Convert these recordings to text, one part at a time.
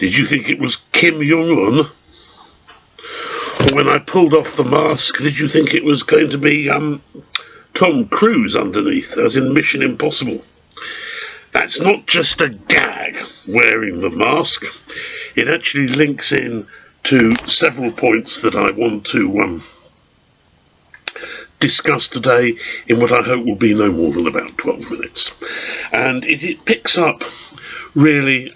Did you think it was Kim Jung-On? Or when I pulled off the mask, did you think it was going to be Tom Cruise underneath, as in Mission Impossible? That's not just a gag, wearing the mask. It actually links in to several points that I want to discuss today in what I hope will be no more than about 12 minutes. And it picks up really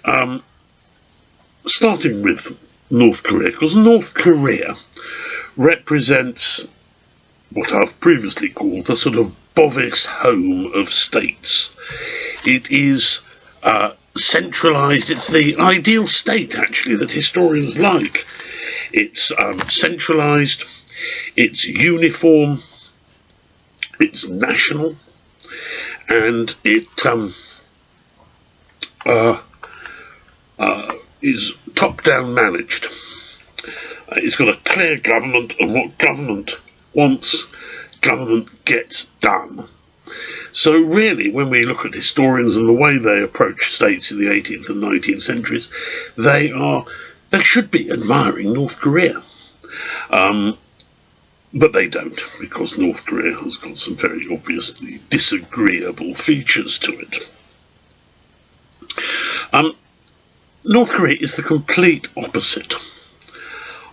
starting with North Korea, because North Korea represents what I've previously called the sort of Bovis home of states. It is centralised. It's the ideal state, actually, that historians like. It's centralised, it's uniform, it's national, and it is top-down managed. It's got a clear government, and what government wants, government gets done. So really, when we look at historians and the way they approach states in the 18th and 19th centuries, they should be admiring North Korea. But they don't, because North Korea has got some very obviously disagreeable features to it. North Korea is the complete opposite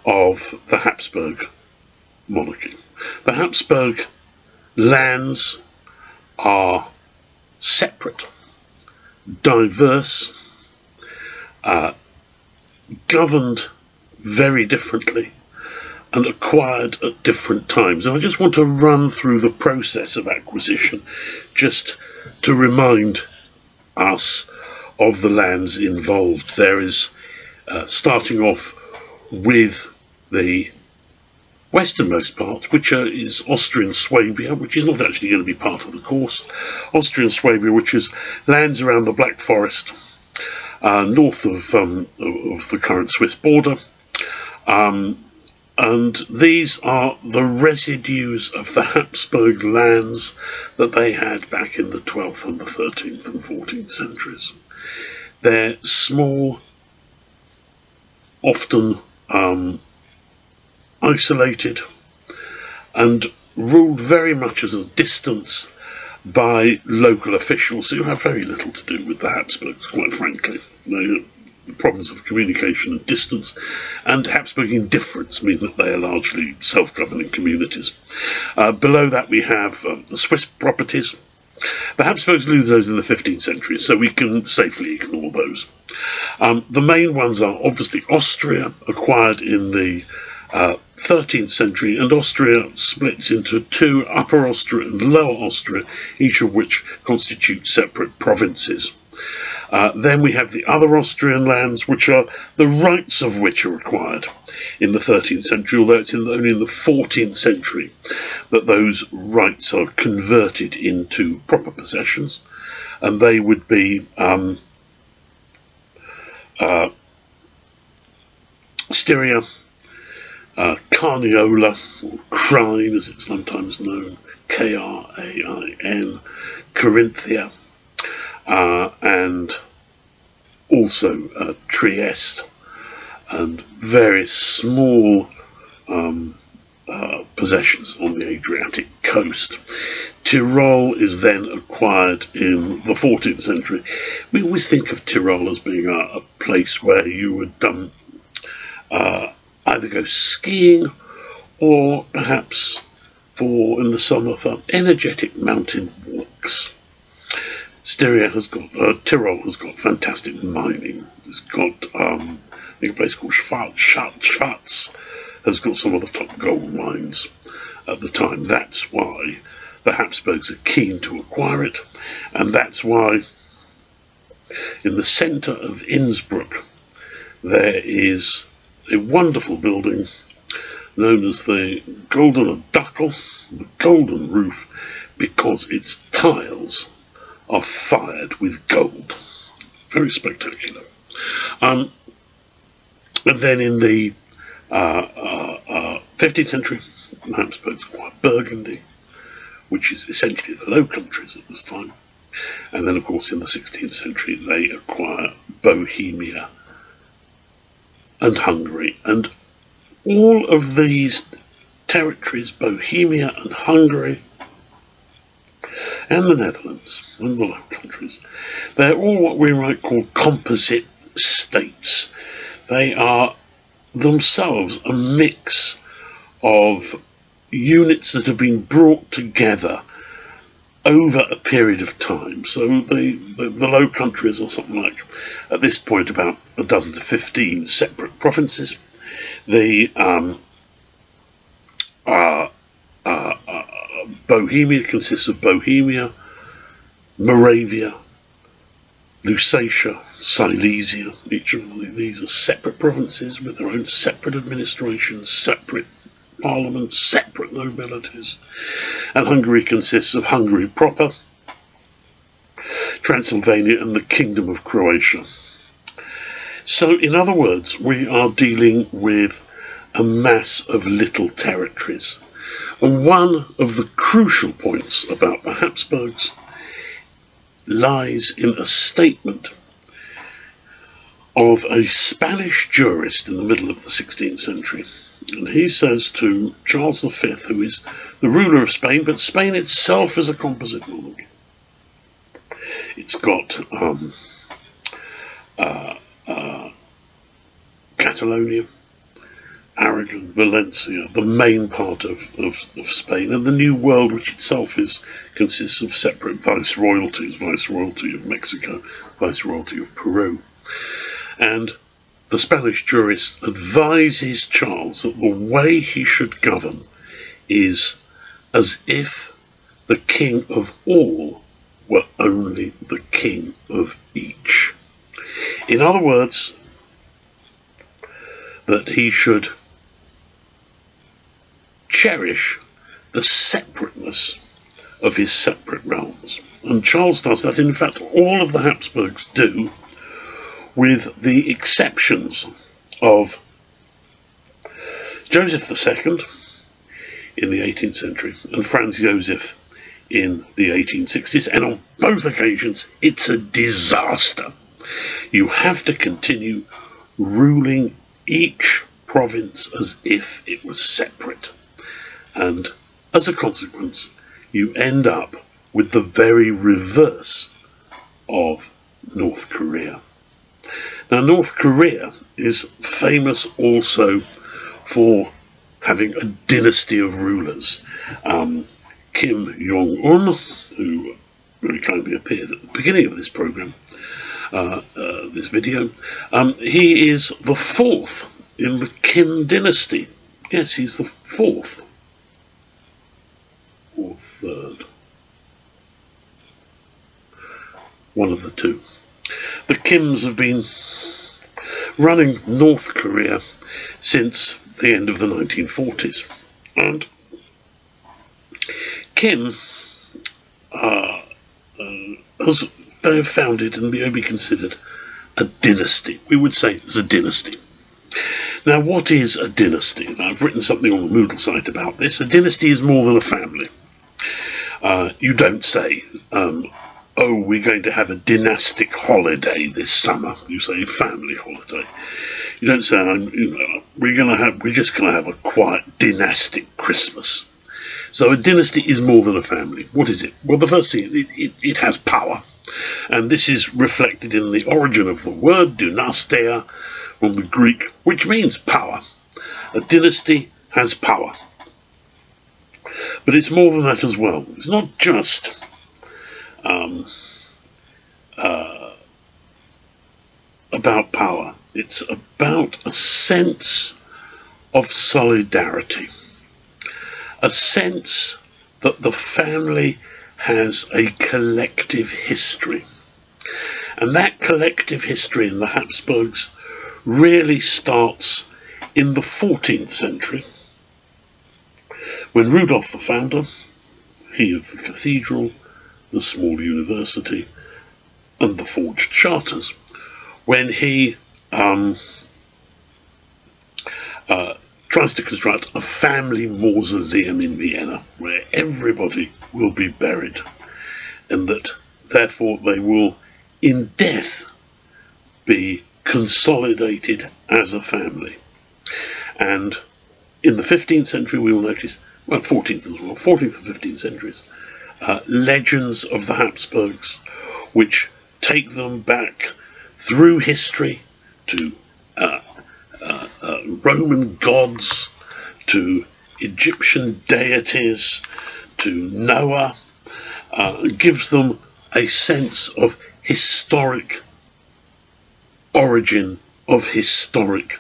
of the Habsburg monarchy. The Habsburg lands are separate, diverse, governed very differently, and acquired at different times. And I just want to run through the process of acquisition just to remind us of the lands involved. There is, starting off with the westernmost part, which is Austrian Swabia, which is not actually going to be part of the course. Austrian Swabia, which is lands around the Black Forest, north of the current Swiss border. And these are the residues of the Habsburg lands that they had back in the 12th and the 13th and 14th centuries. They're small, often isolated, and ruled very much at a distance by local officials who have very little to do with the Habsburgs, quite frankly. The problems of communication and distance and Habsburg indifference mean that they are largely self-governing communities. Below that we have the Swiss properties. The Habsburgs lose those in the 15th century, so we can safely ignore those. The main ones are obviously Austria, acquired in the 13th century, and Austria splits into two, Upper Austria and Lower Austria, each of which constitute separate provinces. Then we have the other Austrian lands, which are the rights of which are acquired in the 13th century, although it's only in the 14th century that those rights are converted into proper possessions, and they would be Styria, Carniola, or Crine as it's sometimes known, Krain, Carinthia, and also Trieste, and various small possessions on the Adriatic coast. Tyrol is then acquired in the 14th century. We always think of Tyrol as being a place where you would either go skiing or perhaps in the summer for energetic mountain walks. Tyrol has got fantastic mining. It's got I think a place called Schwarz has got some of the top gold mines at the time. That's why the Habsburgs are keen to acquire it, and that's why in the centre of Innsbruck there is a wonderful building known as the Goldene Dackel, the golden roof, because its tiles are fired with gold. Very spectacular. And then in the 15th century, the Habsburgs acquired Burgundy, which is essentially the Low Countries at this time. And then, of course, in the 16th century, they acquire Bohemia and Hungary. And all of these territories, Bohemia and Hungary, and the Netherlands and the Low Countries, they're all what we might call composite states. They are themselves a mix of units that have been brought together over a period of time. So the Low Countries are something like, at this point, about a dozen to 15 separate provinces. The Bohemia consists of Bohemia, Moravia, Lusatia, Silesia. Each of these are separate provinces with their own separate administrations, separate parliaments, separate nobilities. And Hungary consists of Hungary proper, Transylvania, and the Kingdom of Croatia. So, in other words, we are dealing with a mass of little territories. And one of the crucial points about the Habsburgs lies in a statement of a Spanish jurist in the middle of the 16th century. And he says to Charles V, who is the ruler of Spain, but Spain itself is a composite monarchy. It's got Catalonia, Aragon, Valencia, the main part of Spain, and the New World, which itself consists of separate viceroyalties, viceroyalty of Mexico, viceroyalty of Peru. And the Spanish jurist advises Charles that the way he should govern is as if the king of all were only the king of each. In other words, that he should cherish the separateness of his separate realms. And Charles does that. In fact, all of the Habsburgs do, with the exceptions of Joseph II in the 18th century and Franz Joseph in the 1860s. And on both occasions, it's a disaster. You have to continue ruling each province as if it was separate. And as a consequence, you end up with the very reverse of North Korea. Now, North Korea is famous also for having a dynasty of rulers. Kim Jung-On, who very kindly appeared at the beginning of this program, this video, he is the fourth in the Kim dynasty. Yes, he's the fourth. Or third. One of the two. The Kims have been running North Korea since the end of the 1940s. And Kim they have founded and may be considered a dynasty. We would say it's a dynasty. Now, what is a dynasty? Now, I've written something on the Moodle site about this. A dynasty is more than a family. You don't say, oh, we're going to have a dynastic holiday this summer. You say family holiday. You don't say, we're just going to have a quiet dynastic Christmas. So a dynasty is more than a family. What is it? Well, the first thing, it has power. And this is reflected in the origin of the word dynastia from the Greek, which means power. A dynasty has power. But it's more than that as well. It's not just about power. It's about a sense of solidarity. A sense that the family has a collective history. And that collective history in the Habsburgs really starts in the 14th century, when Rudolf the Founder, he of the cathedral, the small university, and the forged charters, when he tries to construct a family mausoleum in Vienna where everybody will be buried, and that therefore they will in death be consolidated as a family. And in the 15th century, we will notice, well, 14th as well, 14th and 15th centuries, legends of the Habsburgs, which take them back through history to Roman gods, to Egyptian deities, to Noah, gives them a sense of historic origin, of historic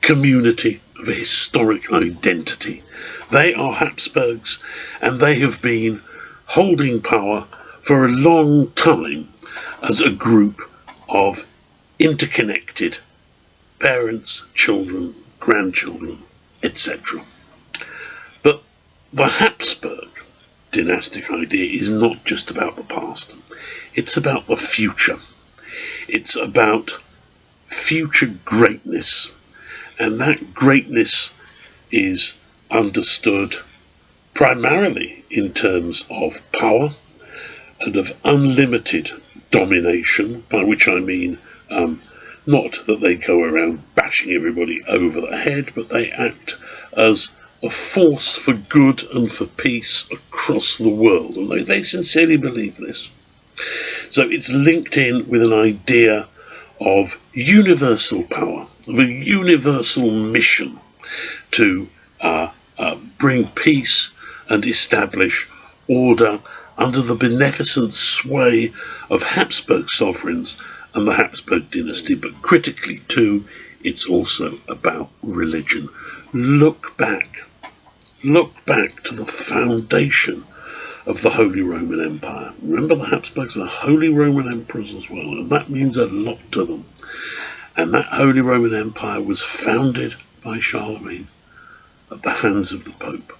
community, of a historic identity. They are Habsburgs, and they have been holding power for a long time as a group of interconnected parents, children, grandchildren, etc. But the Habsburg dynastic idea is not just about the past. It's about the future. It's about future greatness. And that greatness is understood primarily in terms of power and of unlimited domination, by which I mean not that they go around bashing everybody over the head, but they act as a force for good and for peace across the world. And they sincerely believe this. So it's linked in with an idea of universal power, of a universal mission to bring peace and establish order under the beneficent sway of Habsburg sovereigns and the Habsburg dynasty. But critically too, it's also about religion. Look back to the foundation of the Holy Roman Empire. Remember, the Habsburgs are Holy Roman emperors as well, and that means a lot to them. And that Holy Roman Empire was founded by Charlemagne at the hands of the Pope.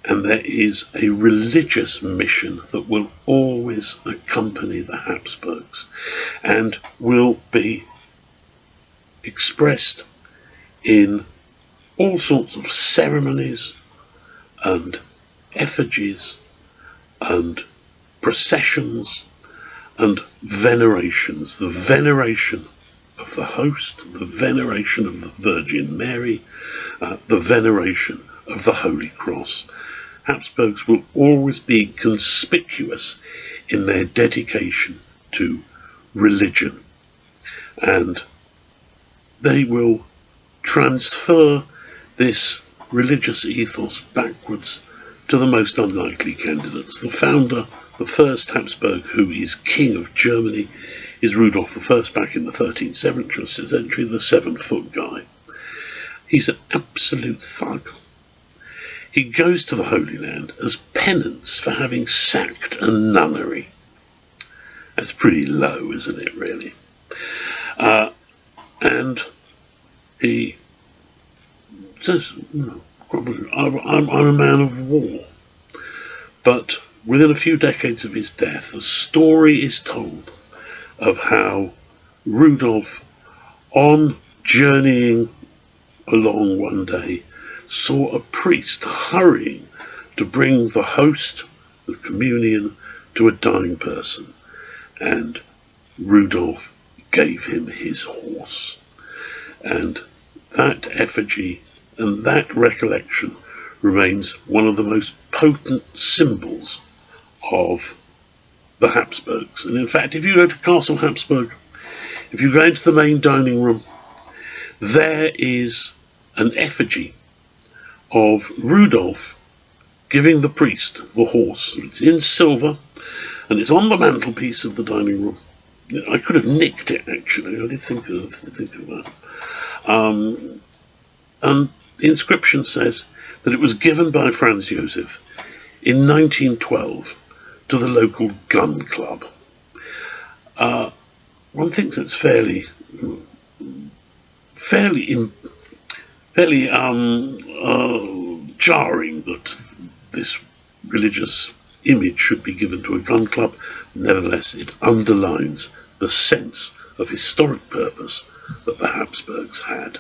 And there is a religious mission that will always accompany the Habsburgs and will be expressed in all sorts of ceremonies and effigies and processions and venerations. The veneration of the host, the veneration of the Virgin Mary, the veneration of the Holy Cross. Habsburgs will always be conspicuous in their dedication to religion, and they will transfer this religious ethos backwards to the most unlikely candidates. The founder, the first Habsburg who is king of Germany, is Rudolf I back in the 13th century, the 7-foot guy. He's an absolute thug. He goes to the Holy Land as penance for having sacked a nunnery. That's pretty low, isn't it, really? And he says, I'm a man of war. But within a few decades of his death, a story is told of how Rudolf, on journeying along one day, saw a priest hurrying to bring the host, the communion, to a dying person, and Rudolf gave him his horse. And that effigy and that recollection remains one of the most potent symbols of the Habsburgs. And in fact, if you go to Castle Habsburg, if you go into the main dining room, there is an effigy of Rudolf giving the priest the horse. It's in silver, and it's on the mantelpiece of the dining room. I could have nicked it, actually. I did think of that. And the inscription says that it was given by Franz Josef in 1912 to the local gun club. One thinks it's fairly jarring that this religious image should be given to a gun club. Nevertheless, it underlines the sense of historic purpose that the Habsburgs had.